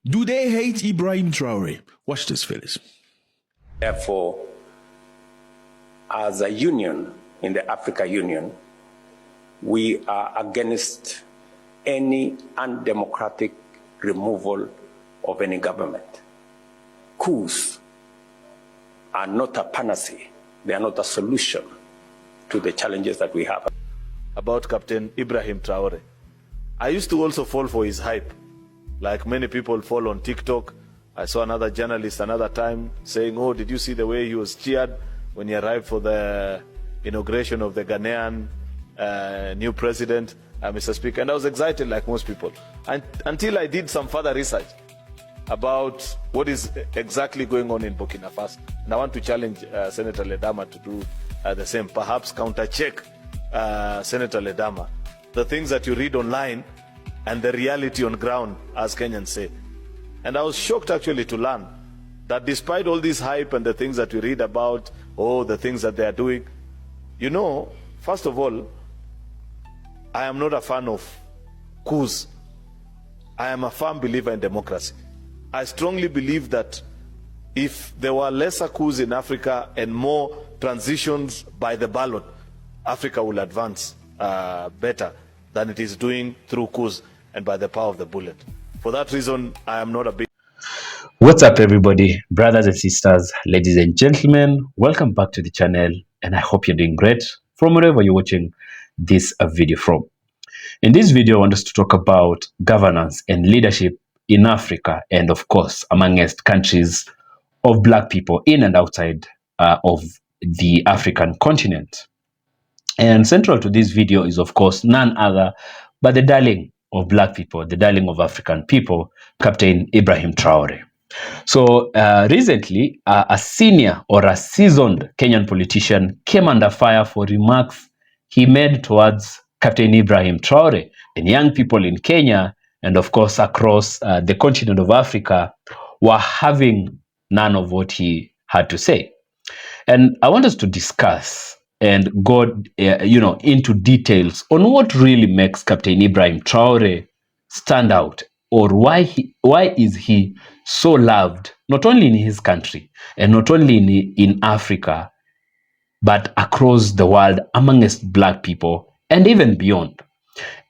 Do they hate Ibrahim Traoré? Watch this, fellas. Therefore, as a union in the Africa Union, we are against any undemocratic removal of any government. Coups are not a panacea. They are not a solution to the challenges that we have. About Captain Ibrahim Traoré, I used to also fall for his hype. Like many people fall on TikTok. I saw another journalist another time saying, oh, did you see the way he was cheered when he arrived for the inauguration of the Ghanaian new president, Mr. Speaker? And I was excited like most people. Until I did some further research about what is exactly going on in Burkina Faso. And I want to challenge Senator Ledama to do the same, perhaps counter-check Senator Ledama. The things that you read online and the reality on ground, as Kenyans say. And I was shocked actually to learn that despite all this hype and the things that we read about, the things that they are doing, you know, first of all, I am not a fan of coups. I am a firm believer in democracy. I strongly believe that if there were lesser coups in Africa and more transitions by the ballot, Africa will advance better than it is doing through coups and by the power of the bullet. For that reason, I am not a big... What's up, everybody, brothers and sisters, ladies and gentlemen, welcome back to the channel, and I hope you're doing great from wherever you're watching this video from. In this video, I want us to talk about governance and leadership in Africa, and of course, amongst countries of Black people in and outside of the African continent. And central to this video is, of course, none other but the darling of Black people, the darling of African people, Captain Ibrahim Traoré. So recently, a senior or a seasoned Kenyan politician came under fire for remarks he made towards Captain Ibrahim Traoré, and young people in Kenya and of course across the continent of Africa were having none of what he had to say. And I want us to discuss and go into details on what really makes Captain Ibrahim Traoré stand out, or why is he so loved, not only in his country and not only in Africa, but across the world amongst Black people and even beyond.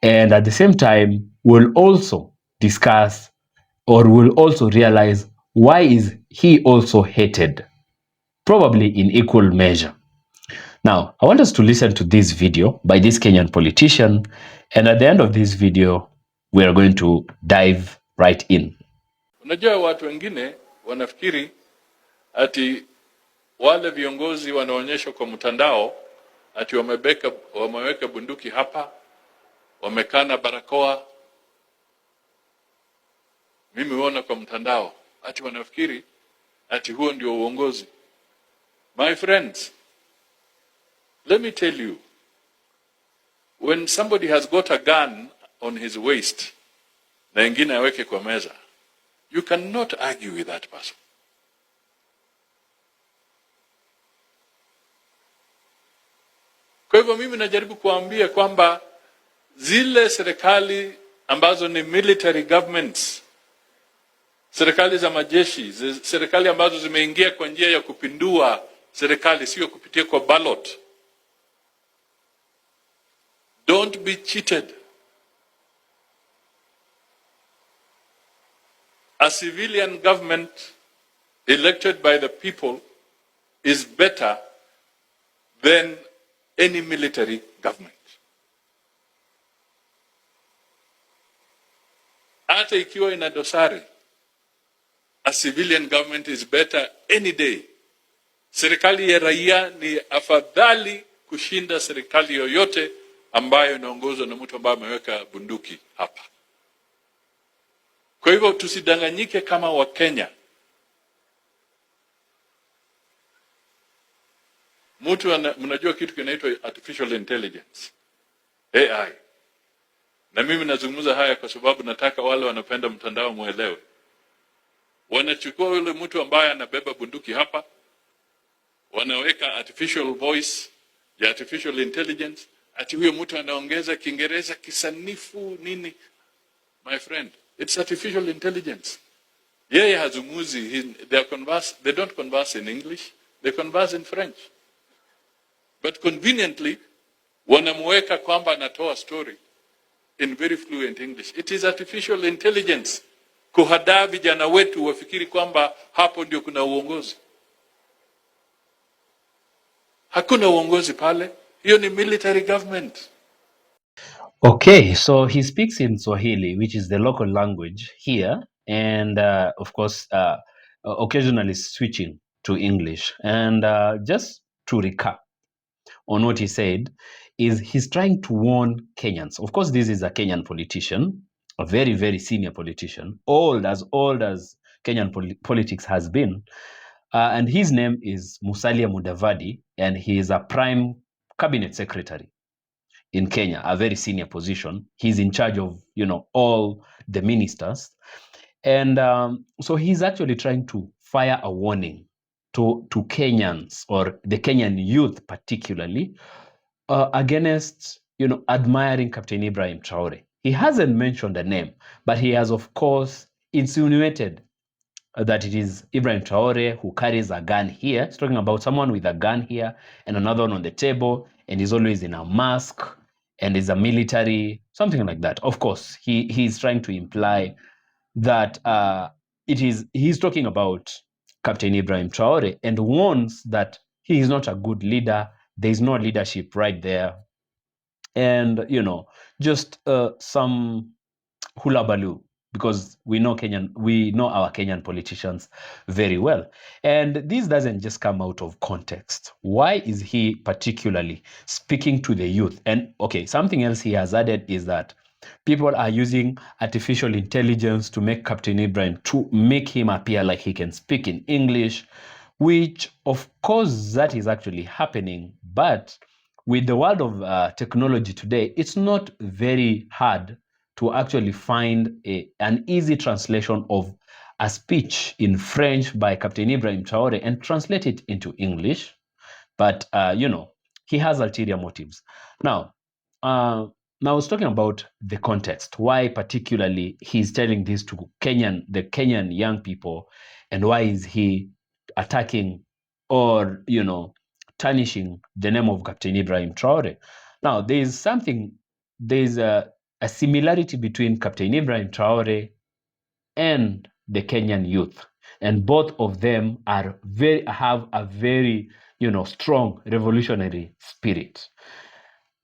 And at the same time, we'll also discuss, or we'll also realize, why is he also hated, probably in equal measure. Now, I want us to listen to this video by this Kenyan politician, and at the end of this video, we are going to dive right in. Unajua watu wengine wanafikiri ati wale viongozi wanaonyeshwa kwa mtandao ati wameweka bunduki hapa, wamekana barakoa. Mimi huona kwa mtandao ati wanafikiri ati huo ndio uongozi. My friends, let me tell you, when somebody has got a gun on his waist, na ingine aweke kwa meza, you cannot argue with that person. Kwa hivyo mimi najaribu kuambia kwamba zile serikali ambazo ni military governments, serikali za majeshi, serikali ambazo zimeingia kwa njia ya kupindua serikali, sio kupitia kwa ballot. Don't be cheated. A civilian government elected by the people is better than any military government. Hata ikiwa ina dosari, a civilian government is better any day. Serikali ya raia ni afadhali kushinda serikali yoyote ambayo inaongozwa na mtu ambaye ameweka bunduki hapa. Kwa hivyo tusidanganyike kama wa Kenya. Mnajua kitu kinaitwa artificial intelligence, AI. Na mimi nazungumza haya kwa sababu nataka wale wanapenda mtandao muelewe. Wanachukua yule mtu ambaye anabeba bunduki hapa, wanaweka artificial voice ya artificial intelligence, ati huyo mtu anaongeza Kiingereza kisanifu nini. My friend, it's artificial intelligence. Yeye hazungumzi, they don't converse in English, they converse in French. But conveniently, wanamweka kwamba anatoa story in very fluent English. It is artificial intelligence kuhadaa vijana wetu wafikiri kwamba hapo ndio kuna uongozi. Hakuna uongozi pale. Hiyo ni military government. Okay, so he speaks in Swahili, which is the local language here, and of course, occasionally switching to English. And just to recap on what he said, is he's trying to warn Kenyans. Of course, this is a Kenyan politician, a very, very senior politician, old as Kenyan politics has been. And his name is Musalia Mudavadi, and he is a prime cabinet secretary in Kenya, a very senior position. He's in charge of, all the ministers. And so he's actually trying to fire a warning to Kenyans, or the Kenyan youth particularly, against, admiring Captain Ibrahim Traoré. He hasn't mentioned the name, but he has, of course, insinuated that it is Ibrahim Traoré who carries a gun here. He's talking about someone with a gun here and another one on the table, and he's always in a mask and is a military, something like that. Of course, he's trying to imply that he's talking about Captain Ibrahim Traoré, and warns that he is not a good leader. There is no leadership right there. And, just some hulabaloo, because we know our Kenyan politicians very well. And this doesn't just come out of context. Why is he particularly speaking to the youth? And okay, something else he has added is that people are using artificial intelligence to make Captain Ibrahim, to make him appear like he can speak in English, which of course that is actually happening. But with the world of technology today, it's not very hard to actually find an easy translation of a speech in French by Captain Ibrahim Traoré and translate it into English. But, he has ulterior motives. Now, I was talking about the context, why particularly he's telling this to the Kenyan young people, and why is he attacking or, tarnishing the name of Captain Ibrahim Traoré. Now, there's a similarity between Captain Ibrahim Traoré and the Kenyan youth, and both of them have a very strong revolutionary spirit.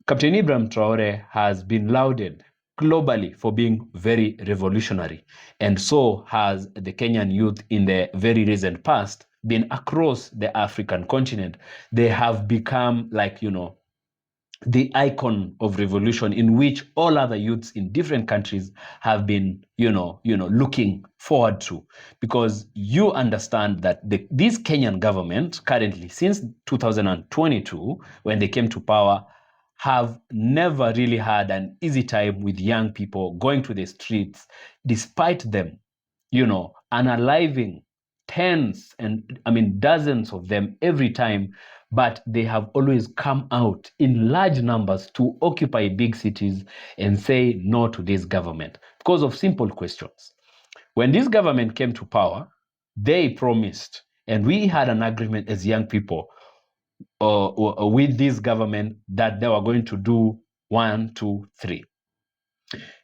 Captain Ibrahim Traoré has been lauded globally for being very revolutionary, and so has the Kenyan youth in the very recent past been across the African continent. They have become like, the icon of revolution, in which all other youths in different countries have been, looking forward to, because you understand that this Kenyan government currently, since 2022, when they came to power, have never really had an easy time with young people going to the streets, despite them, unaliving tens and dozens of them every time. But they have always come out in large numbers to occupy big cities and say no to this government because of simple questions. When this government came to power, they promised, and we had an agreement as young people with this government, that they were going to do 1, 2, 3.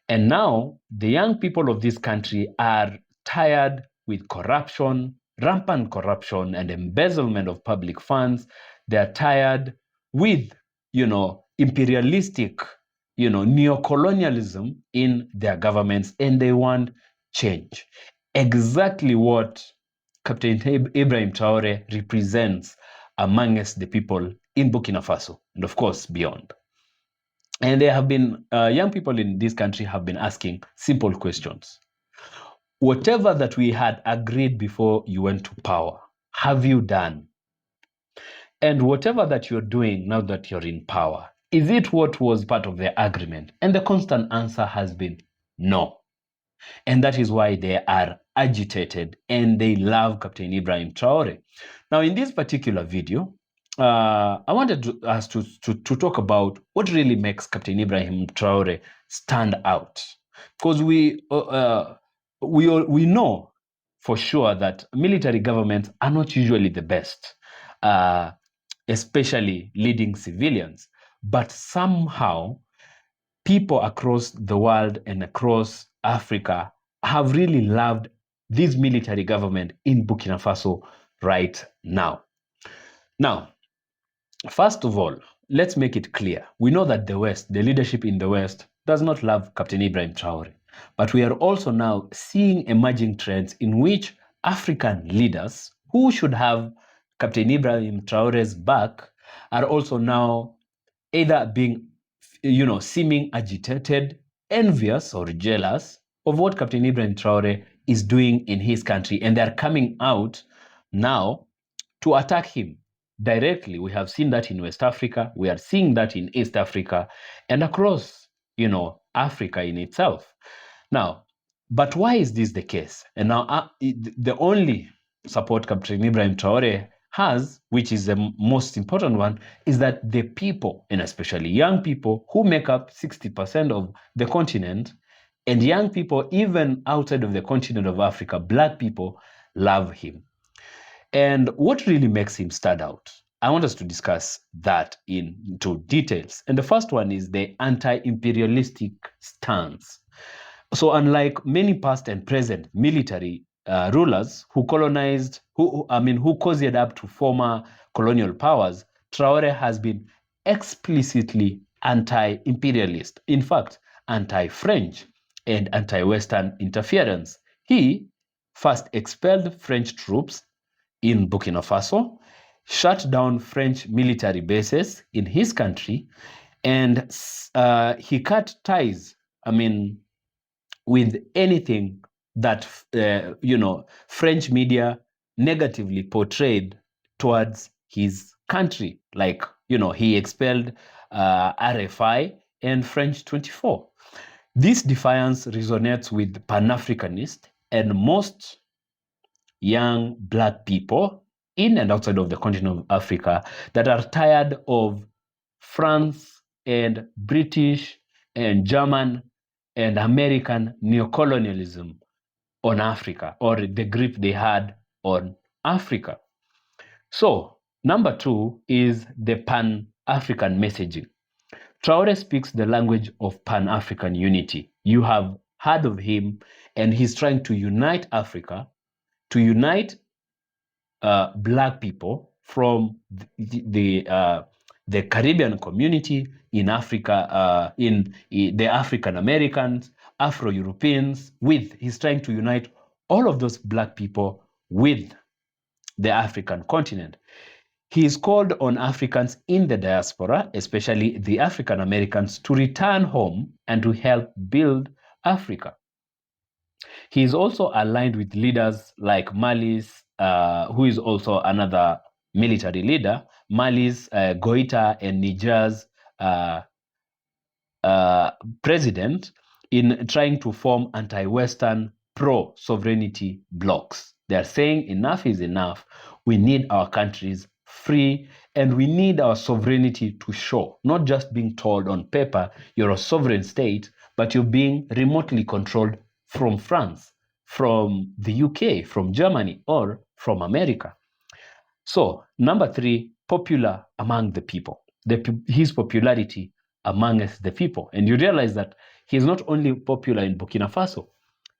And now the young people of this country are tired with corruption, rampant corruption and embezzlement of public funds. They're tired with, imperialistic, neocolonialism in their governments, and they want change. Exactly what Captain Ibrahim Traoré represents amongst the people in Burkina Faso, and of course beyond. And there have been, young people in this country have been asking simple questions. Whatever that we had agreed before you went to power, have you done? And whatever that you're doing now that you're in power, is it what was part of the agreement? And the constant answer has been no. And that is why they are agitated and they love Captain Ibrahim Traoré. Now, in this particular video, I wanted us to talk about what really makes Captain Ibrahim Traoré stand out. Because we know for sure that military governments are not usually the best, especially leading civilians. But somehow, people across the world and across Africa have really loved this military government in Burkina Faso right now. Now, first of all, let's make it clear. We know that the West, the leadership in the West, does not love Captain Ibrahim Traoré. But we are also now seeing emerging trends in which African leaders who should have Captain Ibrahim Traoré's back are also now either being, seeming agitated, envious, or jealous of what Captain Ibrahim Traoré is doing in his country. And they're coming out now to attack him directly. We have seen that in West Africa. We are seeing that in East Africa and across, Africa in itself. Now, but why is this the case? And now the only support Captain Ibrahim Traoré has, which is the most important one, is that the people, and especially young people who make up 60% of the continent, and young people even outside of the continent of Africa, Black people, love him. And what really makes him stand out? I want us to discuss that into details. And the first one is the anti-imperialistic stance. So unlike many past and present military rulers who colonized, who cozied up to former colonial powers, Traoré has been explicitly anti-imperialist. In fact, anti-French and anti-Western interference. He first expelled French troops in Burkina Faso, shut down French military bases in his country, and he cut ties, with anything that, French media negatively portrayed towards his country. Like, he expelled RFI and French 24. This defiance resonates with Pan-Africanists and most young Black people in and outside of the continent of Africa that are tired of France and British and German and American neocolonialism on Africa, or the grip they had on Africa. So, number two is the Pan-African messaging. Traoré speaks the language of Pan-African unity. You have heard of him, and he's trying to unite Africa, to unite Black people from the Caribbean community in Africa, in the African Americans, Afro-Europeans, he's trying to unite all of those Black people with the African continent. He's called on Africans in the diaspora, especially the African Americans, to return home and to help build Africa. He is also aligned with leaders like Mali's, who is also another military leader, Mali's Goita and Niger's president, in trying to form anti-Western pro-sovereignty blocs. They're saying enough is enough. We need our countries free, and we need our sovereignty to show, not just being told on paper you're a sovereign state, but you're being remotely controlled from France, from the UK, from Germany, or from America. So, number three, popular among the people. His popularity amongst the people. And you realize that he's not only popular in Burkina Faso.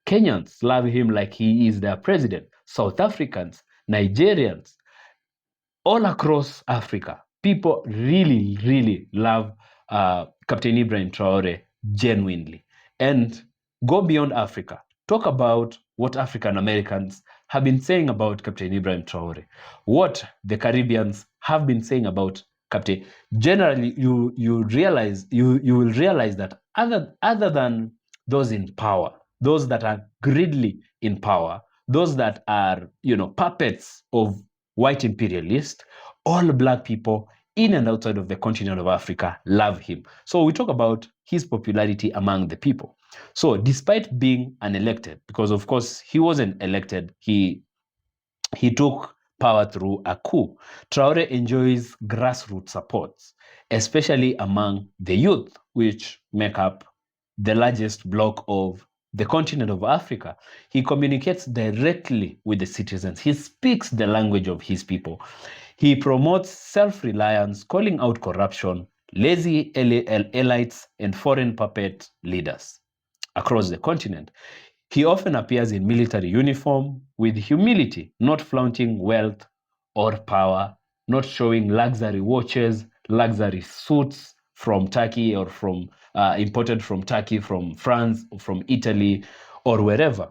Kenyans love him like he is their president. South Africans, Nigerians, all across Africa, people really, really love Captain Ibrahim Traoré genuinely. And go beyond Africa. Talk about what African Americans have been saying about Captain Ibrahim Traoré, what the Caribbeans have been saying about Captain. Generally, you will realize that other than those in power, those that are greedily in power, those that are puppets of white imperialists, all Black people in and outside of the continent of Africa love him. So we talk about his popularity among the people. So despite being unelected, because of course he wasn't elected, he took power through a coup, Traoré enjoys grassroots support, especially among the youth, which make up the largest bloc of the continent of Africa, he communicates directly with the citizens. He speaks the language of his people. He promotes self-reliance, calling out corruption, lazy elites, and foreign puppet leaders across the continent. He often appears in military uniform with humility, not flaunting wealth or power, not showing luxury watches, luxury suits from Turkey or from imported from Turkey, from France, from Italy, or wherever,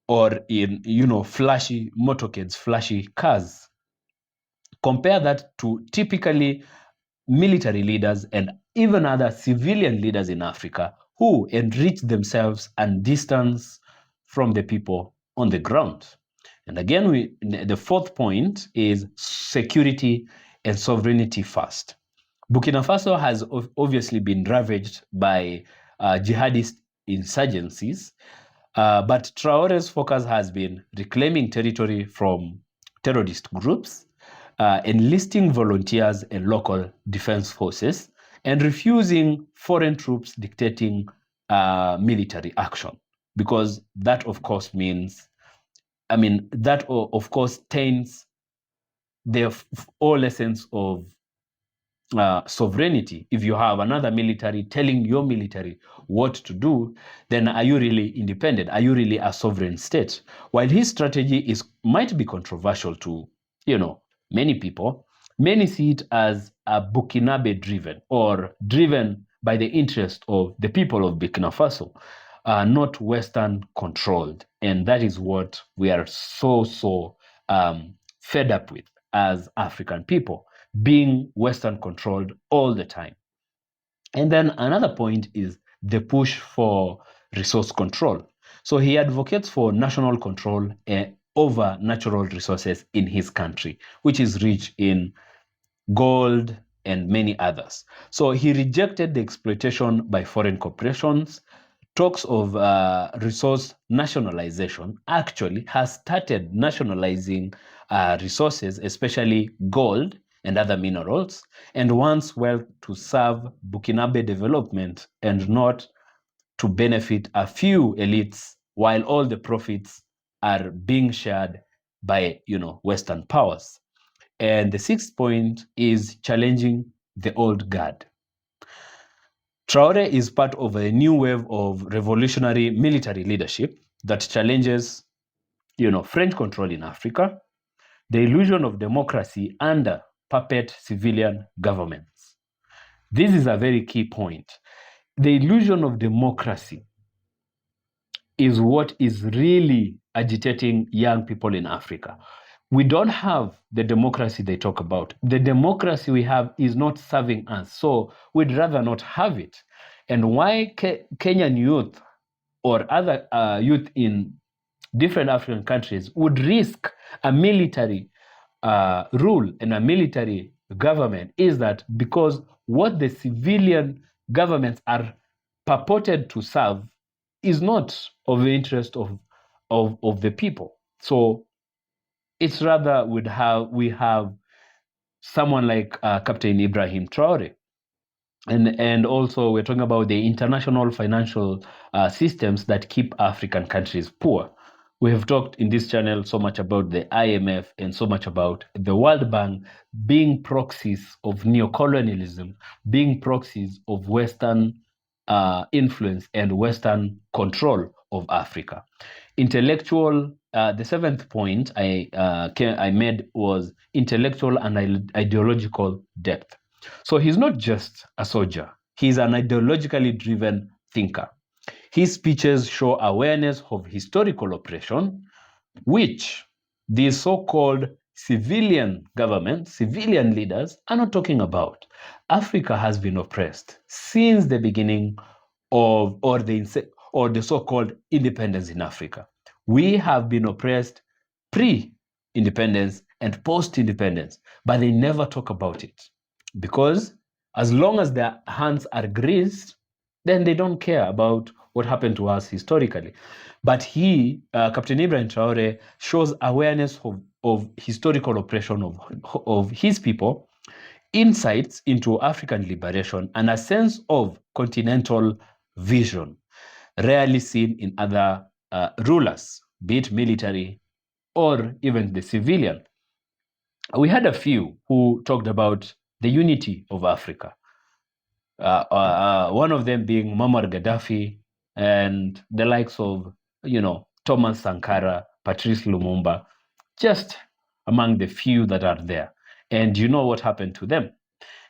or in flashy motorcades, flashy cars. Compare that to typically military leaders and even other civilian leaders in Africa who enrich themselves and distance from the people on the ground. And again, the fourth point is security and sovereignty first. Burkina Faso has obviously been ravaged by jihadist insurgencies, but Traore's focus has been reclaiming territory from terrorist groups, enlisting volunteers and local defense forces, and refusing foreign troops dictating military action. Because that, of course, that of course taints the whole essence of sovereignty. If you have another military telling your military what to do, then are you really independent? Are you really a sovereign state? While his strategy might be controversial to many people, many see it as a Burkinabe driven or driven by the interest of the people of Burkina Faso, not Western controlled. And that is what we are so fed up with as African people, being Western controlled all the time. And then another point is the push for resource control. So he advocates for national control over natural resources in his country, which is rich in gold and many others. So he rejected the exploitation by foreign corporations. Talks of resource nationalization actually has started nationalizing resources, especially gold and other minerals, and wants wealth to serve Burkinabe development and not to benefit a few elites, while all the profits are being shared by Western powers. And the sixth point is challenging the old guard. Traore is part of a new wave of revolutionary military leadership that challenges, French control in Africa, the illusion of democracy under puppet civilian governments. This is a very key point. The illusion of democracy is what is really agitating young people in Africa. We don't have the democracy they talk about. The democracy we have is not serving us, so we'd rather not have it. And why Kenyan youth or other youth in different African countries would risk a military rule and a military government is that because what the civilian governments are purported to serve is not of the interest of the people. So it's rather we have someone like Captain Ibrahim Traoré. And also we're talking about the international financial systems that keep African countries poor. We have talked in this channel so much about the IMF and so much about the World Bank being proxies of neocolonialism, being proxies of Western influence and Western control of Africa. The seventh point I made was intellectual and ideological depth. So he's not just a soldier, he's an ideologically driven thinker. His speeches show awareness of historical oppression, which these so-called civilian governments, civilian leaders are not talking about. Africa has been oppressed since the beginning of the so-called independence in Africa. We have been oppressed pre-independence and post-independence, but they never talk about it because as long as their hands are greased, then they don't care about what happened to us historically. But Captain Ibrahim Traoré, shows awareness of historical oppression of his people, insights into African liberation, and a sense of continental vision. rarely seen in other rulers, be it military or even the civilian. We had a few who talked about the unity of Africa. One of them being Muammar Gaddafi and the likes of, Thomas Sankara, Patrice Lumumba, just among the few that are there. And you know what happened to them.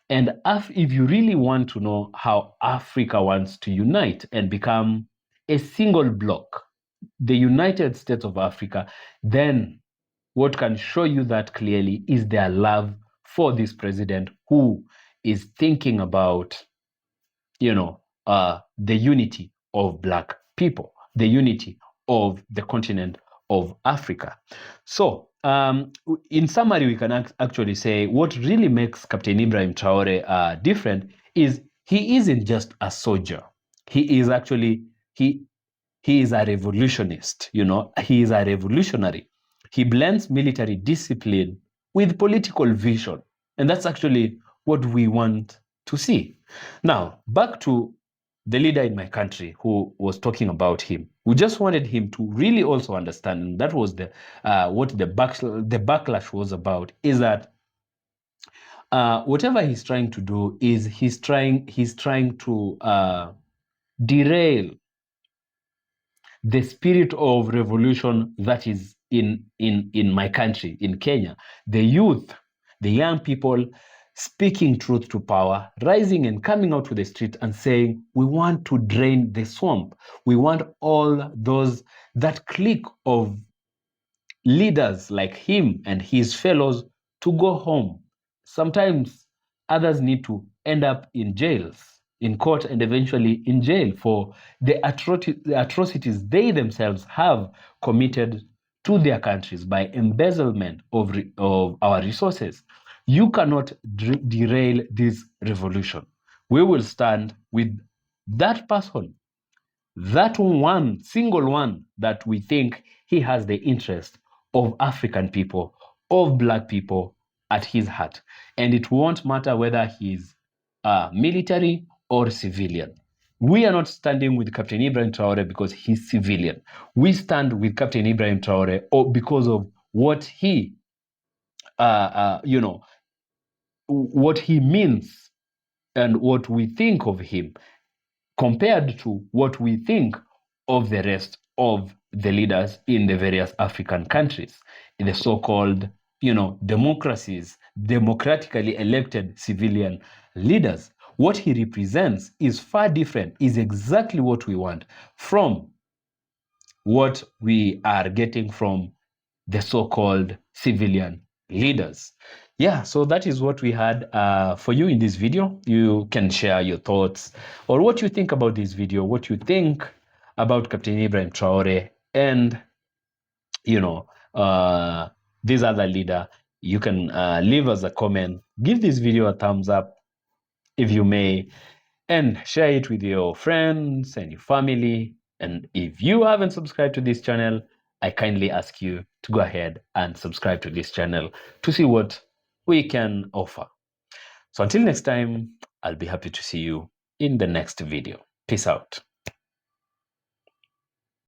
And if you really want to know how Africa wants to unite and become a single bloc, the United States of Africa, then what can show you that clearly is their love for this president who is thinking about, the unity of Black people, the unity of the continent of Africa. So, in summary, we can actually say what really makes Captain Ibrahim Traoré different is he isn't just a soldier. He is actually, he is a revolutionist, he is a revolutionary. He blends military discipline with political vision. And that's actually what we want to see. Now, back to the leader in my country who was talking about him. We just wanted him to really also understand, and that was what the backlash was about, is that whatever he's trying to do is he's trying to derail the spirit of revolution that is in my country, in Kenya. The youth, the young people speaking truth to power, rising and coming out to the street and saying, we want to drain the swamp. We want all that clique of leaders like him and his fellows to go home. Sometimes others need to end up in jails, in court, and eventually in jail for the atrocities they themselves have committed to their countries by embezzlement of our resources. You cannot derail this revolution. We will stand with that person, that one, single one, that we think he has the interest of African people, of Black people at his heart. And it won't matter whether he's military or civilian. We are not standing with Captain Ibrahim Traoré because he's civilian. We stand with Captain Ibrahim Traoré because of what he, what he means and what we think of him, compared to what we think of the rest of the leaders in the various African countries, in the so-called, democracies, democratically elected civilian leaders. What he represents is far different, is exactly what we want from what we are getting from the so-called civilian leaders. Yeah, so that is what we had for you in this video. You can share your thoughts or what you think about this video, what you think about Captain Ibrahim Traoré and, this other leader. You can leave us a comment, give this video a thumbs up if you may, and share it with your friends and your family. And if you haven't subscribed to this channel, I kindly ask you to go ahead and subscribe to this channel to see what we can offer. So until next time, I'll be happy to see you in the next video. Peace out.